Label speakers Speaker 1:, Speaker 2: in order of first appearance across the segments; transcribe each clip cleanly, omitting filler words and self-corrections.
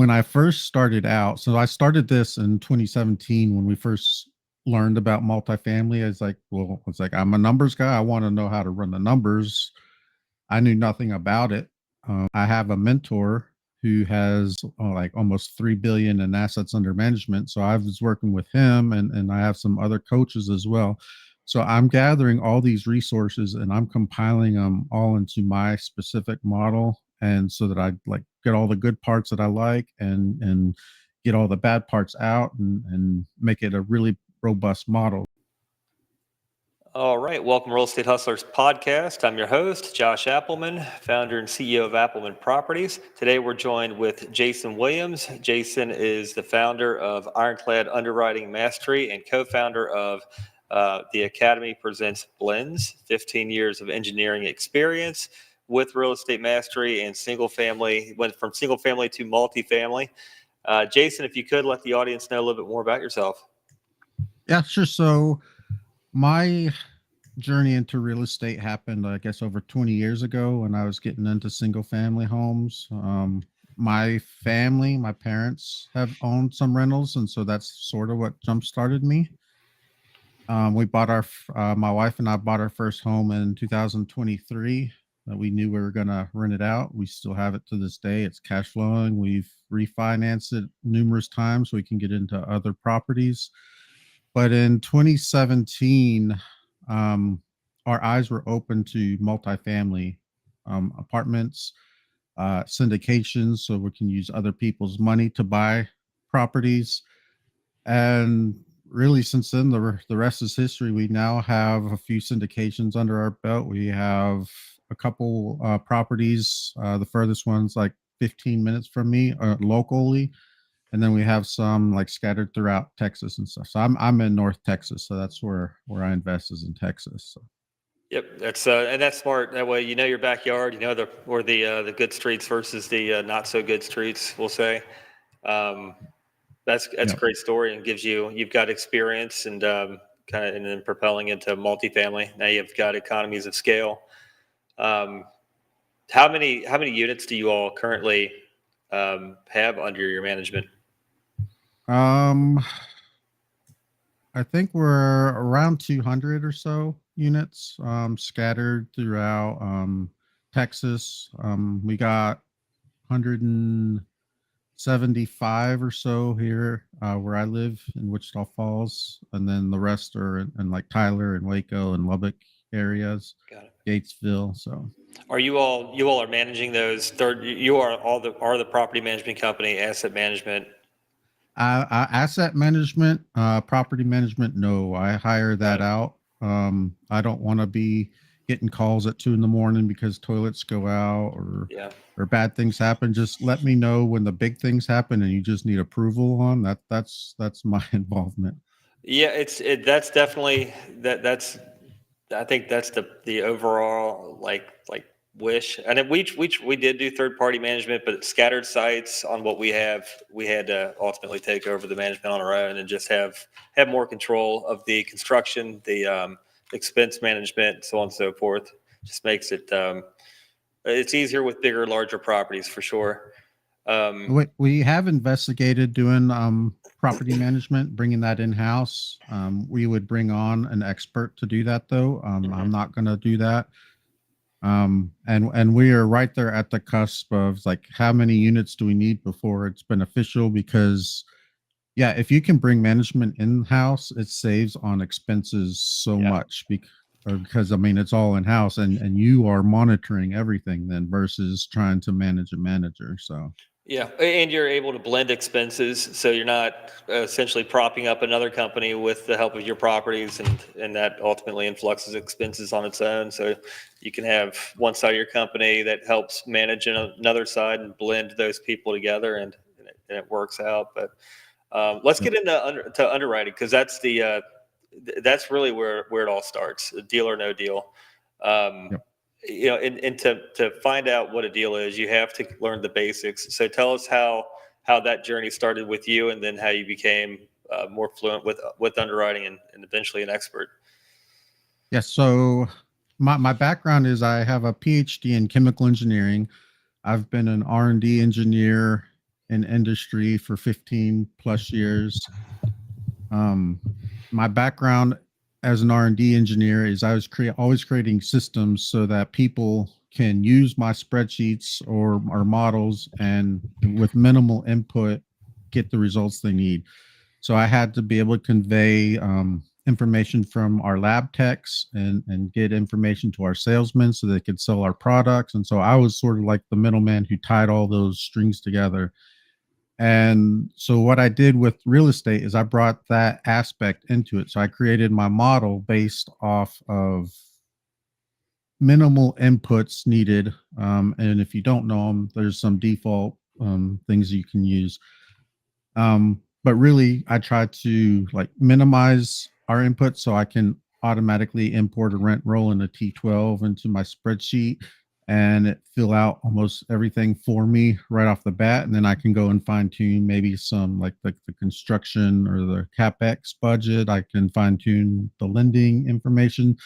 Speaker 1: when I first started out, so I started this in 2017 when we first learned about multifamily. It's like I'm a numbers guy. I want to know how to run the numbers. I knew nothing about it. I have a mentor who has like almost 3 billion in assets under management. So I was working with him, and I have some other coaches as well. So I'm gathering all these resources and I'm compiling them all into my specific model, and so that I like get all the good parts that I like and get all the bad parts out and make it a really robust model.
Speaker 2: All right, welcome Real Estate Hustlers podcast. I'm your host, Josh Appleman, founder and CEO of Appleman Properties. Today we're joined with Jason Williams. Jason is the founder of Ironclad Underwriting Mastery and co-founder of the Academy Presents Blends, 15 years of engineering experience with real estate mastery and single family, went from single family to multifamily. Jason, if you could let the audience know a little bit more about yourself.
Speaker 1: Yeah, sure. So my journey into real estate happened, I guess, over 20 years ago when I was getting into single family homes. My family, my parents have owned some rentals, and so that's sort of what jump started me. We bought my wife and I bought our first home in 2023. We knew we were going to rent it out. We still have it to this day. It's cash flowing. We've refinanced it numerous times so we can get into other properties. But in 2017, our eyes were open to multifamily apartments, syndications, so we can use other people's money to buy properties. And really, since then, the rest is history. We now have a few syndications under our belt. We have a couple properties. The furthest one's like 15 minutes from me locally, and then we have some like scattered throughout Texas and stuff. So I'm in North Texas, so that's where I invest is in Texas. So.
Speaker 2: Yep, that's smart. That way, you know your backyard, you know the good streets versus the not so good streets. We'll say um, that's a
Speaker 1: Yep.
Speaker 2: great story and you've got experience and kind of and then propelling into multifamily. Now you've got economies of scale. Um, how many units do you all currently have under your management?
Speaker 1: Um, I think we're around 200 or so units scattered throughout Texas. We got 175 or so here where I live in Wichita Falls, and then the rest are in like Tyler and Waco and Lubbock areas,
Speaker 2: Got it.
Speaker 1: Gatesville. So
Speaker 2: Are you all are managing those third? You are the property management company, asset management.
Speaker 1: asset management, property management, no, I hire
Speaker 2: Got
Speaker 1: that
Speaker 2: it.
Speaker 1: out. I don't want to be getting calls at 2 a.m. because toilets go out
Speaker 2: Yeah.
Speaker 1: or bad things happen. Just let me know when the big things happen and you just need approval on that. That's my involvement.
Speaker 2: Yeah, that's definitely that's I think that's the overall like wish. And then we did do third party management, but scattered sites on what we had to ultimately take over the management on our own and just have more control of the construction, the expense management, so on and so forth. Just makes it it's easier with bigger, larger properties for sure. Um,
Speaker 1: We have investigated doing property management, bringing that in house. We would bring on an expert to do that, though. I'm
Speaker 2: mhm.
Speaker 1: not going to do that. And we are right there at the cusp of like how many units do we need before it's beneficial? Because yeah, if you can bring management in house, it saves on expenses so
Speaker 2: Yeah.
Speaker 1: much because I mean it's all in house and you are monitoring everything then versus trying to manage a manager. So.
Speaker 2: Yeah, and you're able to blend expenses, so you're not essentially propping up another company with the help of your properties, and that ultimately influxes expenses on its own. So you can have one side of your company that helps manage another side and blend those people together, and it works out. But let's
Speaker 1: Yep.
Speaker 2: get into to underwriting because that's really where it all starts, deal or no deal. Um,
Speaker 1: Yep.
Speaker 2: and to find out what a deal is, you have to learn the basics. So tell us how that journey started with you, and then how you became more fluent with underwriting and eventually an expert.
Speaker 1: Yes. So my background is I have a PhD in chemical engineering. I've been an R&D engineer in industry for 15 plus years. Um, my background as an R&D engineer is I was always creating systems so that people can use my spreadsheets or models and with minimal input get the results they need. So I had to be able to convey information from our lab techs and get information to our salesmen so they could sell our products. And so I was sort of like the middleman who tied all those strings together. And so what I did with real estate is I brought that aspect into it. So I created my model based off of minimal inputs needed. And if you don't know them, there's some default things you can use. But really, I try to like minimize our input so I can automatically import a rent roll in a T12 into my spreadsheet and it fill out almost everything for me right off the bat. And then I can go and fine tune maybe some like the construction or the CapEx budget. I can fine tune the lending information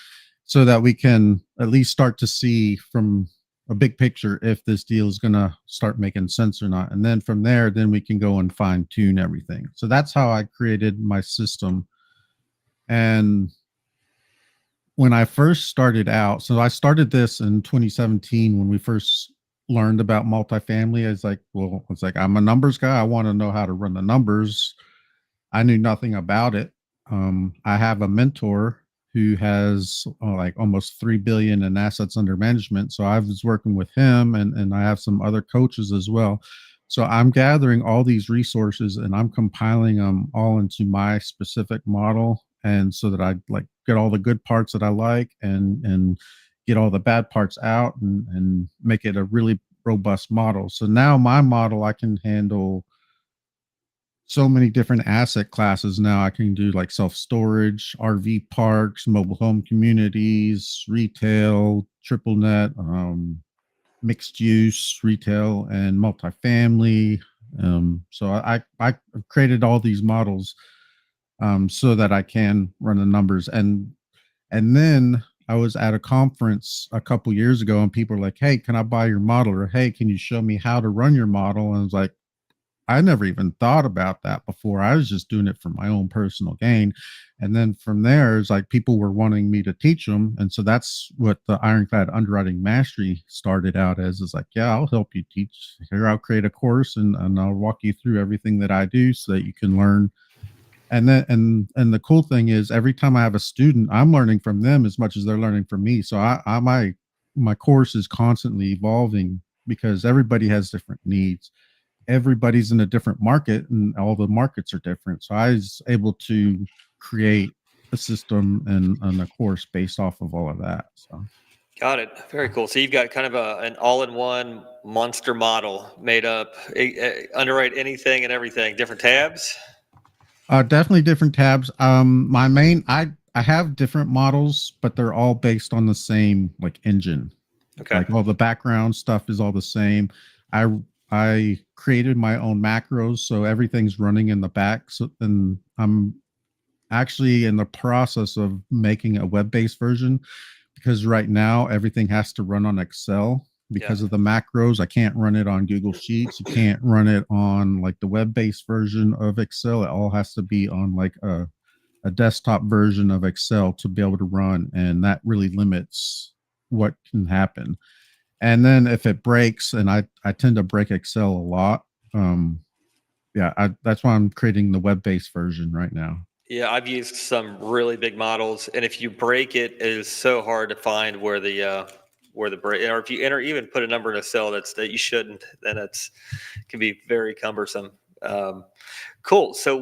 Speaker 1: so that we can at least start to see from a big picture if this deal is going to start making sense or not. And then from there, then we can go and fine tune everything. So that's how I created my system. And when I first started out, so I started this in 2017 when we first learned about multifamily. It's like, I'm a numbers guy. I want to know how to run the numbers. I knew nothing about it. I have a mentor who has like almost 3 billion in assets under management. So I was working with him and I have some other coaches as well. So I'm gathering all these resources and I'm compiling them all into my specific model. And so that I like get all the good parts that I like and get all the bad parts out and make it a really robust model. So now my model, I can handle so many different asset classes now. I can do like self storage, RV parks, mobile home communities, retail, triple net, mixed use, retail, and multifamily. So I created all these models so that I can run the numbers. And then I was at a conference a couple years ago, and people were like, "Hey, can I buy your model?" Or "Hey, can you show me how to run your model?" And I was like, I never even thought about that before. I was just doing it for my own personal gain. And then from there, it's like people were wanting me to teach them. And so that's what the Ironclad Underwriting Mastery started out as, is like, yeah, I'll help you teach. Here, I'll create a course and I'll walk you through everything that I do so that you can learn. And then and the cool thing is every time I have a student, I'm learning from them as much as they're learning from me. So my course is constantly evolving because everybody has different needs. Everybody's in a different market and all the markets are different. So I was able to create a system and a course based off of all of that. So
Speaker 2: Got it. Very cool. So you've got kind of an all-in-one monster model made up, underwrite anything and everything, different tabs.
Speaker 1: definitely different tabs. My main I have different models, but they're all based on the same like engine.
Speaker 2: Okay.
Speaker 1: Like all the background stuff is all the same. I created my own macros, so everything's running in the back. So and I'm actually in the process of making a web-based version because right now everything has to run on Excel
Speaker 2: Yeah.
Speaker 1: because of the macros. I can't run it on Google Sheets. You can't run it on like the web-based version of Excel. It all has to be on like a desktop version of Excel to be able to run, and that really limits what can happen. And then if it breaks, and I tend to break Excel a lot, that's why I'm creating the web-based version right now.
Speaker 2: Yeah, I've used some really big models, and if you break it, it is so hard to find where the break, or if you enter even put a number in a cell that you shouldn't, then it's can be very cumbersome. Cool. So,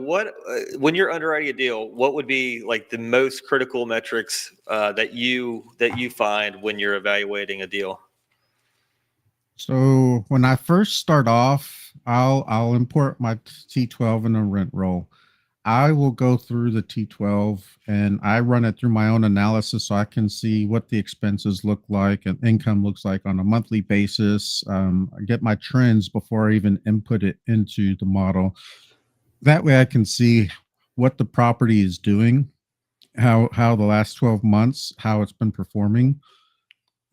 Speaker 2: when you're underwriting a deal, what would be like the most critical metrics that you find when you're evaluating a deal?
Speaker 1: So when I first start off, I'll import my T12 in a rent roll. I will go through the T12 and I run it through my own analysis so I can see what the expenses look like and income looks like on a monthly basis. I get my trends before I even input it into the model. That way I can see what the property is doing, how the last 12 months, how it's been performing.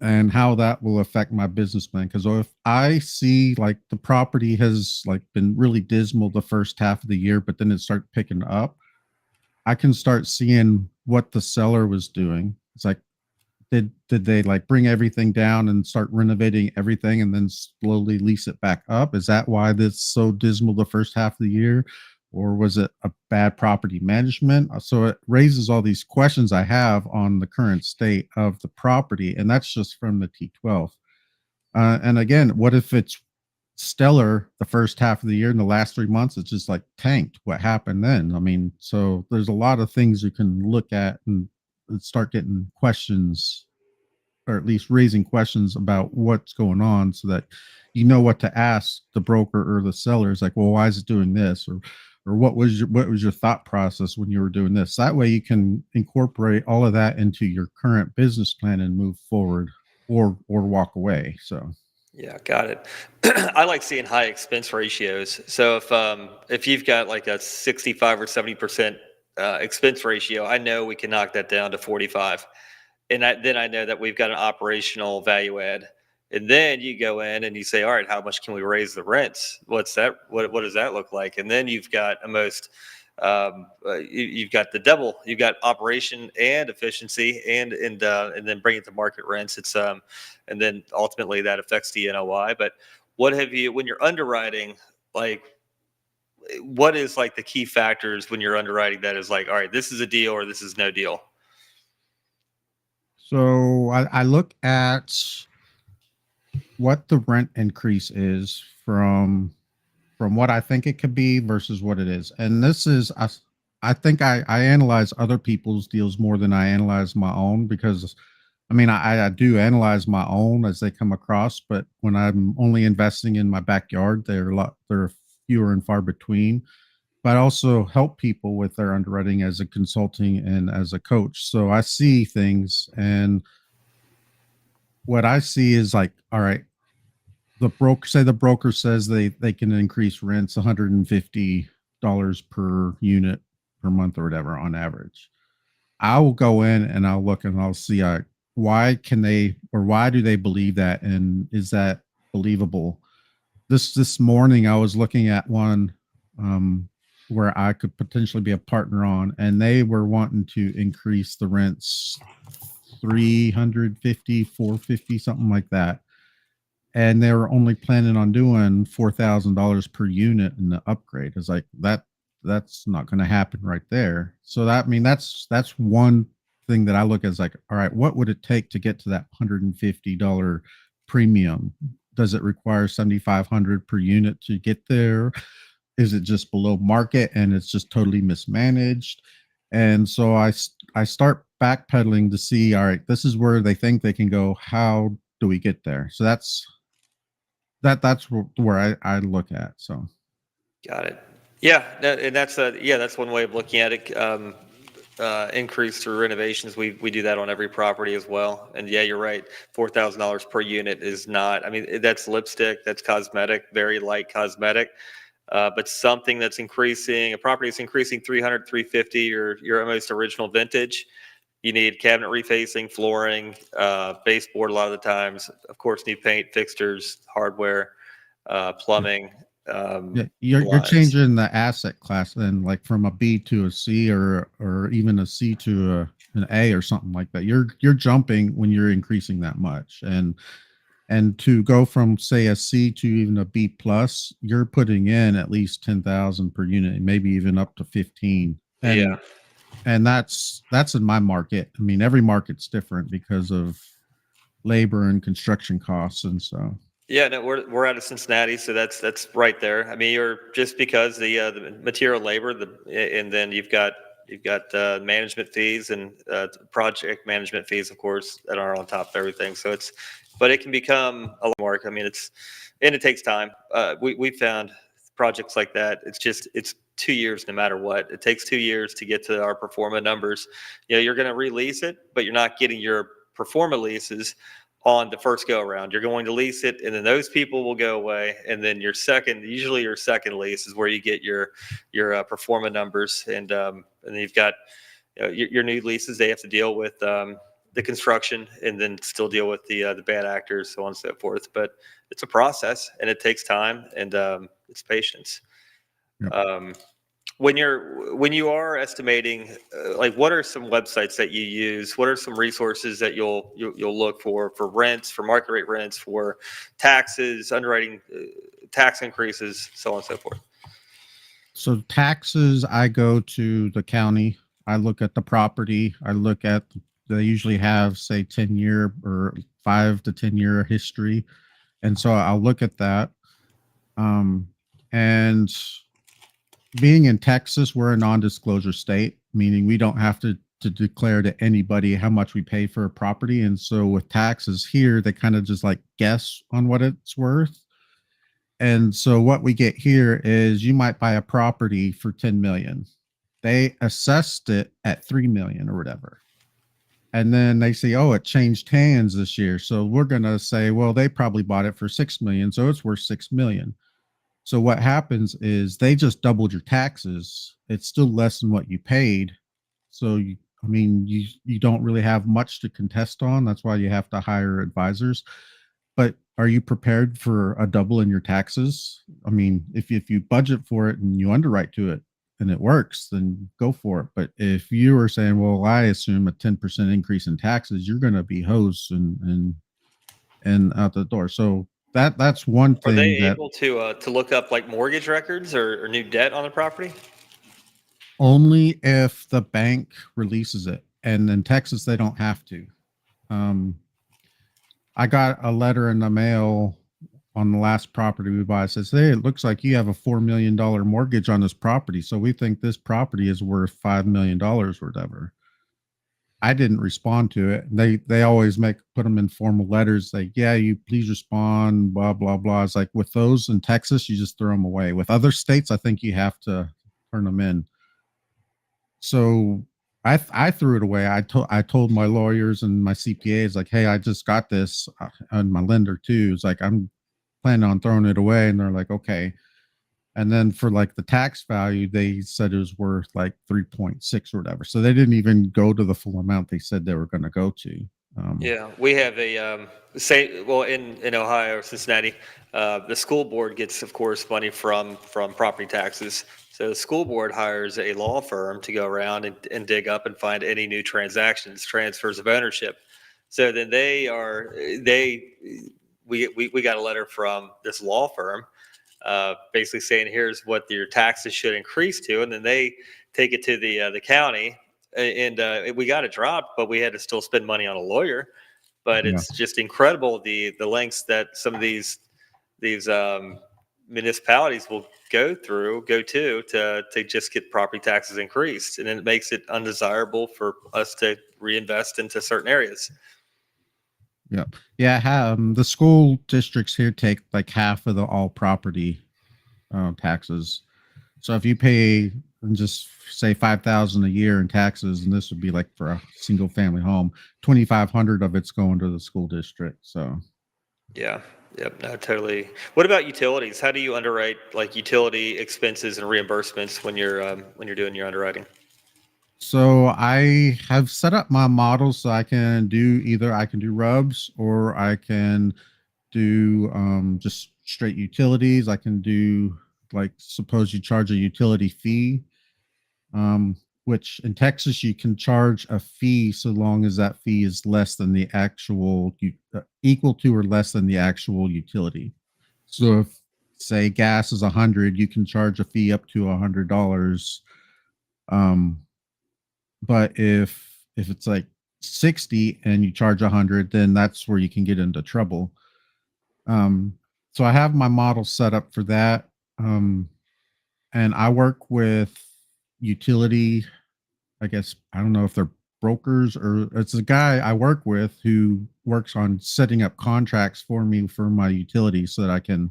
Speaker 1: and how that will affect my business plan. Because if I see like the property has like been really dismal the first half of the year, but then it start picking up, I can start seeing what the seller was doing. It's like, did they like bring everything down and start renovating everything and then slowly lease it back up? Is that why this so dismal the first half of the year? Or was it a bad property management? So it raises all these questions I have on the current state of the property, and that's just from the T12. And again, what if it's stellar the first half of the year and the last 3 months it's just like tanked? What happened then? I mean, so there's a lot of things you can look at and start getting questions, or at least raising questions about what's going on, so that you know what to ask the broker or the seller. Is like, well, why is it doing this? Or what was your thought process when you were doing this? That way you can incorporate all of that into your current business plan and move forward, or walk away. So
Speaker 2: Yeah, got it. I like seeing high expense ratios. So if you've got like a 65 or 70% expense ratio, I know we can knock that down to 45, and then I know that we've got an operational value add. And then you go in and you say, all right, how much can we raise the rents? What's that? What does that look like? And then you've got you've got the double. You've got operation and efficiency, and then bring it to market rents. And then ultimately that affects the NOI. But what have you, when you're underwriting, like what is like the key factors when you're underwriting that is like, all right, this is a deal or this is no deal?
Speaker 1: I look at what the rent increase is from what I think it could be versus what it is. And this is I think I analyze other people's deals more than I analyze my own, because I mean I do analyze my own as they come across, but when I'm only investing in my backyard, they're fewer and far between. But I also help people with their underwriting as a consulting and as a coach. So I see things, and what I see is like, all right, the broker says they can increase rents $150 per unit per month or whatever on average. I will go in and I'll look and I'll see, why can they, or why do they believe that, and is that believable? This morning I was looking at one, um, where I could potentially be a partner on, and they were wanting to increase the rents 350, 450, something like that, and they were only planning on doing $4,000 per unit in the upgrade. It's like that's not going to happen right there. So that, I mean, that's one thing that I look at, is like, all right, what would it take to get to that $150 premium? Does it require 7,500 per unit to get there? Is it just below market and it's just totally mismanaged? And so I start backpedaling to see, all right, this is where they think they can go. How do we get there? So that's where I look at. So
Speaker 2: Got it. Yeah, and that's one way of looking at it. Increase through renovations. We do that on every property as well. And yeah, you're right. $4,000 per unit is not. I mean, that's lipstick. That's cosmetic. Very light cosmetic. But something that's increasing, a property that's increasing 300, 350, your almost original vintage. You need cabinet refacing, flooring, baseboard a lot of the times. Of course, need paint, fixtures, hardware, plumbing,
Speaker 1: yeah, you're
Speaker 2: blinds.
Speaker 1: changing the asset class then, like from a B to a C, or even a C to an A or something like that. You're jumping when you're increasing that much, and to go from say a C to even a B plus, you're putting in at least 10,000 per unit, and maybe even up to 15.
Speaker 2: Yeah.
Speaker 1: And that's in my market. I mean, every market's different because of labor and construction costs, and so.
Speaker 2: Yeah, no, we're out of Cincinnati, so that's right there. I mean, you're just because the material labor, and then you've got management fees and project management fees, of course, that are on top of everything. So but it can become a lot more. I mean, and it takes time. We found projects like that. It's 2 years no matter what. It takes 2 years to get to our performa numbers. You know, you're going to release it, but you're not getting your performa leases on the first go around. You're going to lease it, and then those people will go away, and then usually your second lease is where you get your performa numbers, and then you've got your new leases. They have to deal with the construction, and then still deal with the bad actors, so on and so forth. But it's a process, and it takes time, and it's patience.
Speaker 1: Yep.
Speaker 2: When you are estimating, like, what are some websites that you use? What are some resources that you'll look for rents, for market rate rents, for taxes, underwriting, tax increases, so on and so forth?
Speaker 1: So taxes, I go to the county. I look at the property. I look at, they usually have, say, 10-year or 5 to 10 year history. And so I'll look at that. And being in Texas, we're a non-disclosure state, meaning we don't have to declare to anybody how much we pay for a property. And so with taxes here, they kind of just like guess on what it's worth. And so what we get here is you might buy a property for 10 million. They assessed it at 3 million or whatever. And then they say, oh, it changed hands this year. So we're going to say, well, they probably bought it for 6 million. So it's worth 6 million. So what happens is they just doubled your taxes. It's still less than what you paid. So you don't really have much to contest on. That's why you have to hire advisors. But are you prepared for a double in your taxes? I mean, if you budget for it and you underwrite to it and it works, then go for it. But if you are saying, well, I assume a 10% increase in taxes, you're going to be hosed and out the door. So that's one
Speaker 2: Are they
Speaker 1: thing that
Speaker 2: able to look up like mortgage records or new debt on the property?
Speaker 1: only if the bank releases it. And in Texas, they don't have to. Um, I got a letter in the mail on the last property we bought. It says, hey, it looks like you have a $4 million mortgage on this property. So we think this property is worth $5 million or whatever. I didn't respond to it. They always put them in formal letters like, yeah, you please respond, blah, blah, blah. It's like with those in Texas, you just throw them away. With other states, I think you have to turn them in. So I threw it away. I told my lawyers and my CPAs like, hey, I just got this, and my lender too. It's like I'm planning on throwing it away, and they're like, okay. And then for like the tax value, they said it was worth like 3.6 or whatever. So they didn't even go to the full amount they said they were going to go to.
Speaker 2: Yeah, we have a say. Well, in Ohio, Cincinnati, the school board gets, of course, money from property taxes. So the school board hires a law firm to go around and dig up and find any new transactions, transfers of ownership. So then we got a letter from this law firm, basically saying here's what your taxes should increase to, and then they take it to the county, and we got it dropped, but we had to still spend money on a lawyer. But
Speaker 1: Yeah.
Speaker 2: it's just incredible the lengths that some of these municipalities will go to just get property taxes increased, and it makes it undesirable for us to reinvest into certain areas.
Speaker 1: Yeah. Yeah. The school districts here take like half of the all property taxes. So if you pay and just say 5,000 a year in taxes, and this would be like for a single family home, 2,500 of it's going to the school district. So
Speaker 2: Yeah. Yep. No, totally. What about utilities? How do you underwrite like utility expenses and reimbursements when you're doing your underwriting?
Speaker 1: I have set up my model so I can do rubs or I can do just straight utilities. I can do, like, suppose you charge a utility fee, which in Texas you can charge a fee so long as that fee is less than the actual equal to or less than the actual utility. So if, say, gas is 100, you can charge a fee up to $100. Um, but if it's like 60 and you charge 100, then that's where you can get into trouble. So I have my model set up for that. And I work with utility, I guess, I don't know if they're brokers, or it's a guy I work with who works on setting up contracts for me for my utility so that I can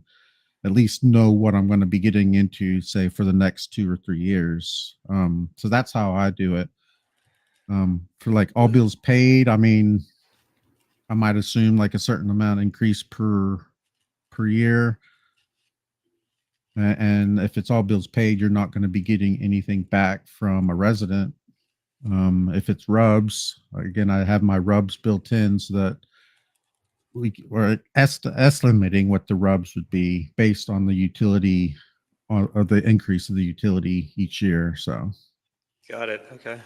Speaker 1: at least know what I'm going to be getting into, say, for the next 2 or 3 years. So that's how I do it. For like all bills paid, I mean, I might assume like a certain amount increase per year. And if it's all bills paid, you're not going to be getting anything back from a resident. If it's rubs, again, I have my rubs built in so that we're estimating what the rubs would be based on the utility or the increase of the utility each year. So,
Speaker 2: Got it. Okay.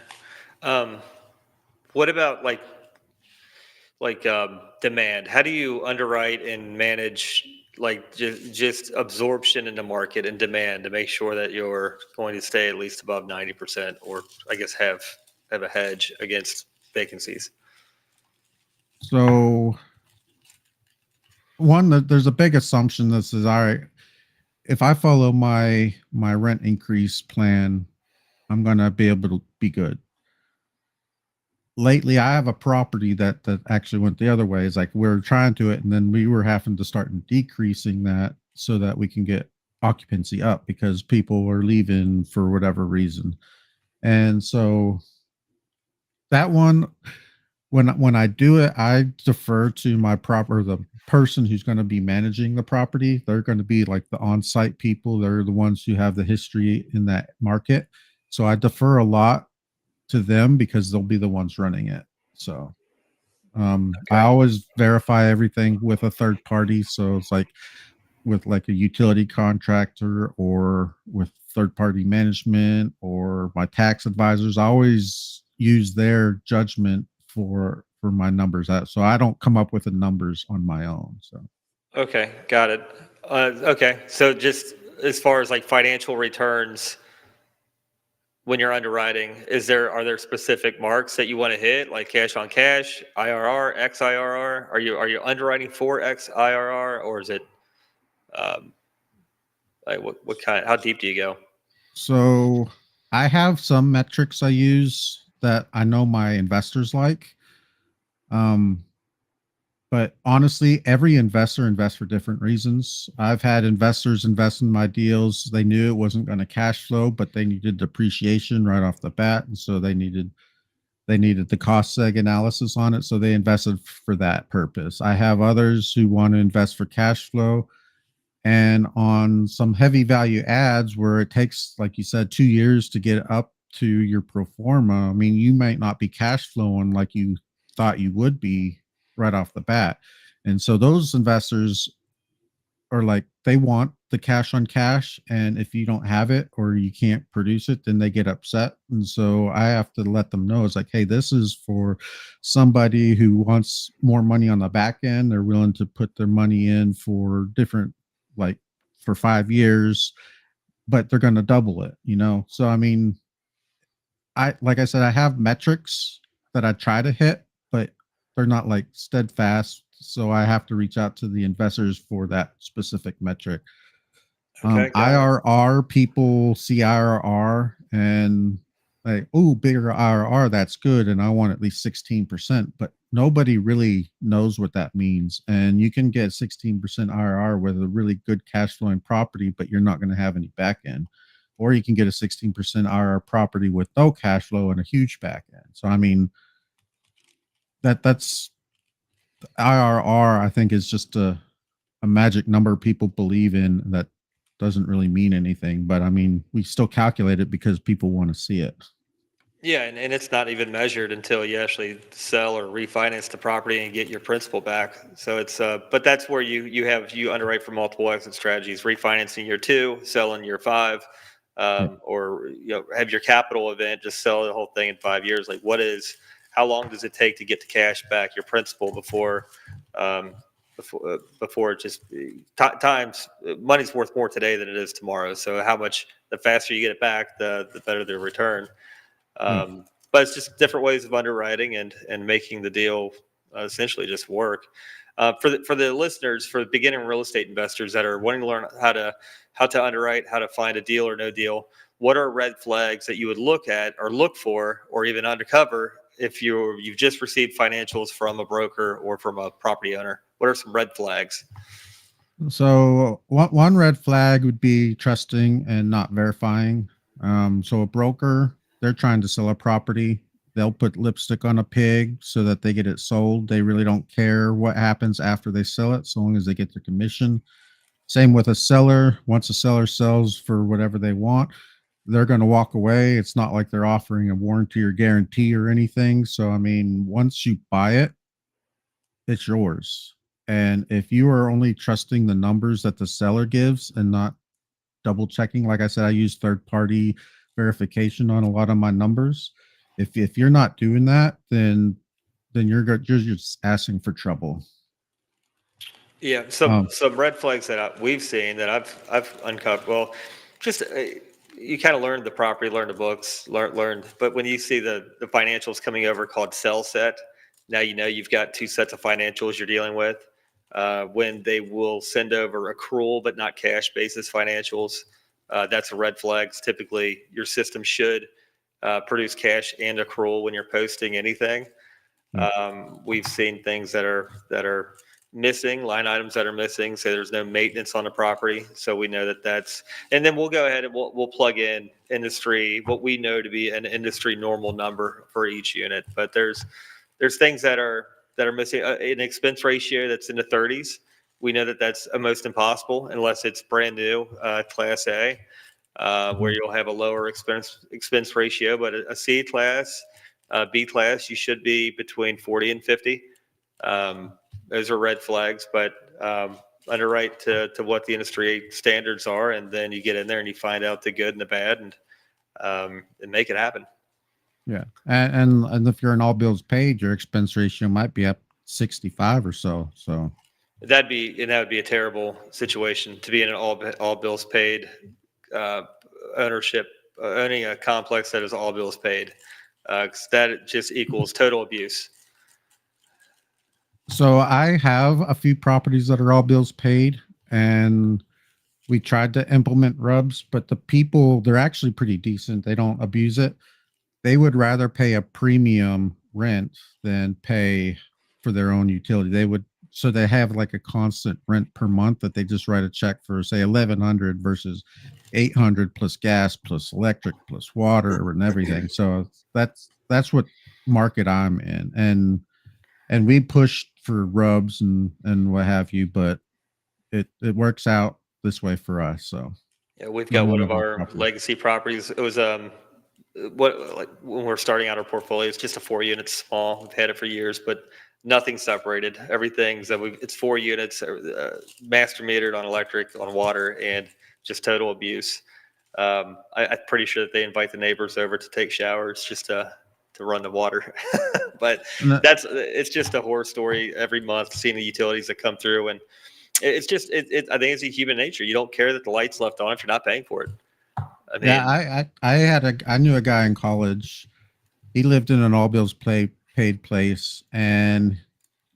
Speaker 2: Um, what about demand? How do you underwrite and manage like just absorption in the market and demand to make sure that you're going to stay at least above 90%, or I guess have a hedge against vacancies?
Speaker 1: so one that there's a big assumption that says, all right, if I follow my rent increase plan, I'm gonna be able to be good. Lately, I have a property that actually went the other way. It's like we're trying to it, and then we were having to start decreasing that so that we can get occupancy up because people were leaving for whatever reason. And so that one, when I do it, I defer to my proper the person who's going to be managing the property. They're going to be like the on-site people. They're the ones who have the history in that market. So I defer a lot to them because they'll be the ones running it. So I
Speaker 2: Okay.
Speaker 1: always verify everything with a third party. So it's like with like a utility contractor or with third party management or my tax advisors. I always use their judgment for my numbers. So I don't come up with the numbers on my own. So
Speaker 2: Okay. Got it. Okay. So just as far as like financial returns, when you're underwriting, are there specific marks that you want to hit, like cash on cash, IRR, XIRR? Are you underwriting for XIRR, or is it like what kind? How deep do you go?
Speaker 1: so I have some metrics I use that I know my investors like. Um, But honestly, every investor invests for different reasons. I've had investors invest in my deals. They knew it wasn't going to cash flow, but they needed depreciation right off the bat, and so they needed the cost seg analysis on it, so they invested for that purpose. I have others who want to invest for cash flow, and on some heavy value ads where it takes, like you said, 2 years to get up to your pro forma. I mean, you might not be cash flowing like you thought you would be right off the bat. And so those investors are like, they want the cash on cash. And if you don't have it or you can't produce it, then they get upset. And so I have to let them know it's like, hey, this is for somebody who wants more money on the back end. They're willing to put their money in for different, like for 5 years, but they're going to double it. So, I mean, like I said, I have metrics that I try to hit, but they're not like steadfast. So I have to reach out to the investors for that specific metric.
Speaker 2: Okay, got it.
Speaker 1: IRR, people see IRR and like, oh, bigger IRR, that's good. And I want at least 16%, but nobody really knows what that means. And you can get 16% IRR with a really good cash flowing property, but you're not going to have any back end. Or you can get a 16% IRR property with no cash flow and a huge back end. So I mean, that's IRR, I think, is just a magic number people believe in that doesn't really mean anything. But I mean, we still calculate it because people want to see it.
Speaker 2: Yeah, and it's not even measured until you actually sell or refinance the property and get your principal back. So but that's where you underwrite for multiple exit strategies: refinancing year two, selling year five,
Speaker 1: Yeah.
Speaker 2: or have your capital event, just sell the whole thing in 5 years. Like, how long does it take to get the cash back, your principal, um, before it just times money's worth more today than it is tomorrow. So the faster you get it back, the better the return.
Speaker 1: Yeah.
Speaker 2: But it's just different ways of underwriting and making the deal essentially just work. For the listeners, for the beginning real estate investors that are wanting to learn how to underwrite, how to find a deal or no deal, what are red flags that you would look at or look for or even undercover if you've just received financials from a broker or from a property owner? What are some red flags?
Speaker 1: So one red flag would be trusting and not verifying. So a broker, they're trying to sell a property. They'll put lipstick on a pig so that they get it sold. They really don't care what happens after they sell it, so long as they get their commission. Same with a seller. Once a seller sells for whatever they want, they're going to walk away. It's not like they're offering a warranty or guarantee or anything. So, I mean, once you buy it, it's yours. And if you are only trusting the numbers that the seller gives and not double checking, like I said, I use third party verification on a lot of my numbers. If you're not doing that, then you're just asking for trouble.
Speaker 2: Yeah, some
Speaker 1: Um,
Speaker 2: some red flags that we've seen that I've uncovered. Well, just you kind of learned the property, learned the books, learned. But when you see the financials coming over called sell set, now you know you've got two sets of financials you're dealing with. When they will send over accrual but not cash basis financials, that's a red flag. Typically, your system should produce cash and accrual when you're posting anything.
Speaker 1: mm,
Speaker 2: We've seen things that are missing, line items that are missing. Say there's no maintenance on the property, so we know that that's. And then we'll go ahead and we'll plug in industry, what we know to be an industry normal number for each unit. But there's things that are missing. An expense ratio that's in the 30s. We know that that's almost impossible unless it's brand new, Class A, where
Speaker 1: mhm.
Speaker 2: you'll have a lower expense ratio. But a C class, B class, you should be between 40 and 50. Those are red flags, but underwrite to what the industry standards are, and then you get in there and you find out the good and the bad, and make it happen.
Speaker 1: Yeah, and if you're an all bills paid, your expense ratio might be up 65 or so. So
Speaker 2: That would be a terrible situation to be in an all bills paid uh, ownership, owning a complex that is all bills paid, 'cause that just equals total abuse.
Speaker 1: so I have a few properties that are all bills paid, and we tried to implement rubs, but the people, they're actually pretty decent. They don't abuse it. They would rather pay a premium rent than pay for their own utility. They would, so they have like a constant rent per month that they just write a check for, say 1100 versus 800 plus gas plus electric plus water and everything. So that's what market I'm in. And we pushed for rubs and what have you, but it works out this way for us. So
Speaker 2: Yeah, we've
Speaker 1: on
Speaker 2: got one
Speaker 1: one
Speaker 2: of
Speaker 1: of our
Speaker 2: our
Speaker 1: properties.
Speaker 2: legacy properties. It was what like when we're starting out our portfolio, it's just a 4 unit small. We've had it for years, but nothing separated. Everything's that we it's 4 units, master metered on electric, on water, and just total abuse. I'm pretty sure that they invite the neighbors over to take showers just to run the water. But
Speaker 1: And that,
Speaker 2: it's just a horror story every month, seeing the utilities that come through, and it's just I think it's a human nature. You don't care that the lights left on if you're not paying for it. I
Speaker 1: yeah,
Speaker 2: mean,
Speaker 1: I knew a guy in college. He lived in an all bills paid place, and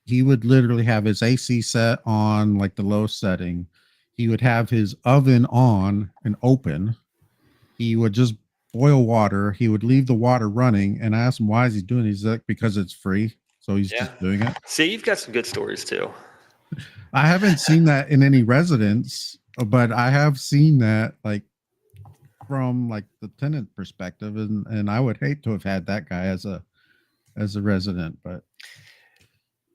Speaker 1: he would literally have his AC set on like the low setting. He would have his oven on and open. He would just boil water. He would leave the water running, and I asked him why is he doing it? He's like, because it's free, so he's
Speaker 2: yeah.
Speaker 1: just doing it.
Speaker 2: See, you've got some good stories too.
Speaker 1: I haven't seen that in any residence, but I have seen that like from like the tenant perspective, and I would hate to have had that guy as a resident, but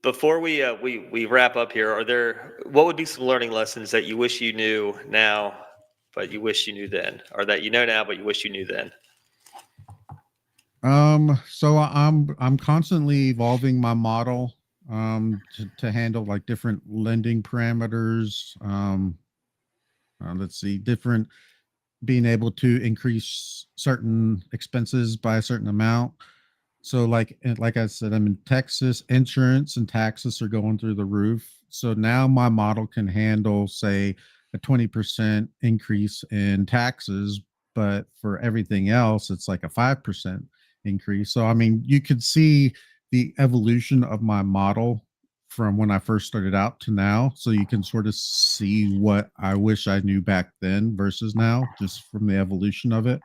Speaker 2: Before we wrap up here, are there what would be some learning lessons that you wish you knew now, but you wish you knew then, or that you know now but you wish you knew then?
Speaker 1: so I'm constantly evolving my model to handle like different lending parameters. Let's see, different being able to increase certain expenses by a certain amount. So like I said, I'm in Texas, insurance and taxes are going through the roof. So now my model can handle, say, a 20% increase in taxes, but for everything else, it's like a 5% increase. So I mean, you could see the evolution of my model from when I first started out to now. So you can sort of see what I wish I knew back then versus now, just from the evolution of it.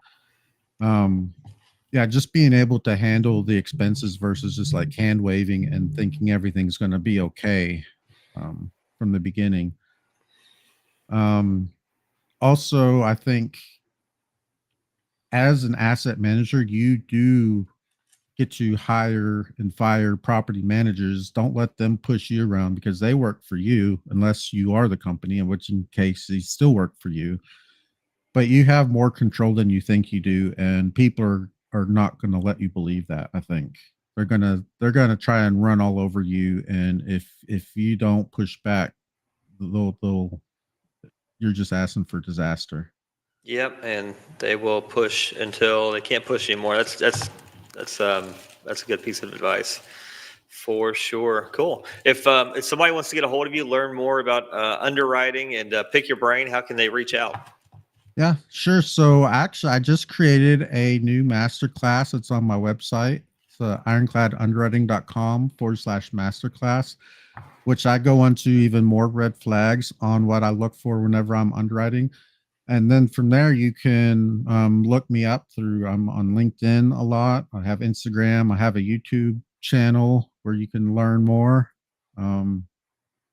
Speaker 1: Um, yeah, just being able to handle the expenses versus just like hand waving and thinking everything's going to be okay from the beginning. Um, Also, I think as an asset manager, you do get to hire and fire property managers. Don't let them push you around because they work for you, unless you are the company, in which in case they still work for you. but you have more control than you think you do, and people are not going to let you believe that. I think they're gonna try and run all over you, and if you don't push back, they'll you're just asking for disaster.
Speaker 2: Yep, and they will push until they can't push anymore. That's a good piece of advice for sure. Cool. If somebody wants to get a hold of you, learn more about underwriting and pick your brain, how can they reach out?
Speaker 1: Yeah, sure. So actually, I just created a new master class. It's on my website. It's ironcladunderwriting.com/masterclass, which I go into even more red flags on what I look for whenever I'm underwriting. And then from there, you can look me up through, I'm on LinkedIn a lot. I have Instagram. I have a YouTube channel where you can learn more. Um,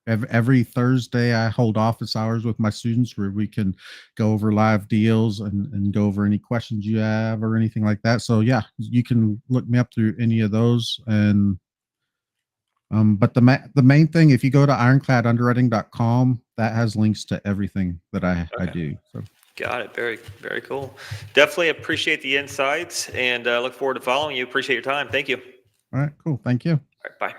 Speaker 1: every Thursday, I hold office hours with my students where we can go over live deals and go over any questions you have or anything like that. So yeah, you can look me up through any of those. And but the main thing, if you go to ironcladunderwriting.com, that has links to everything that I
Speaker 2: Okay.
Speaker 1: do. So
Speaker 2: Got it. Very, very cool. Definitely appreciate the insights and look forward to following you. Appreciate your time. Thank you.
Speaker 1: all right, cool. Thank you.
Speaker 2: All right, bye.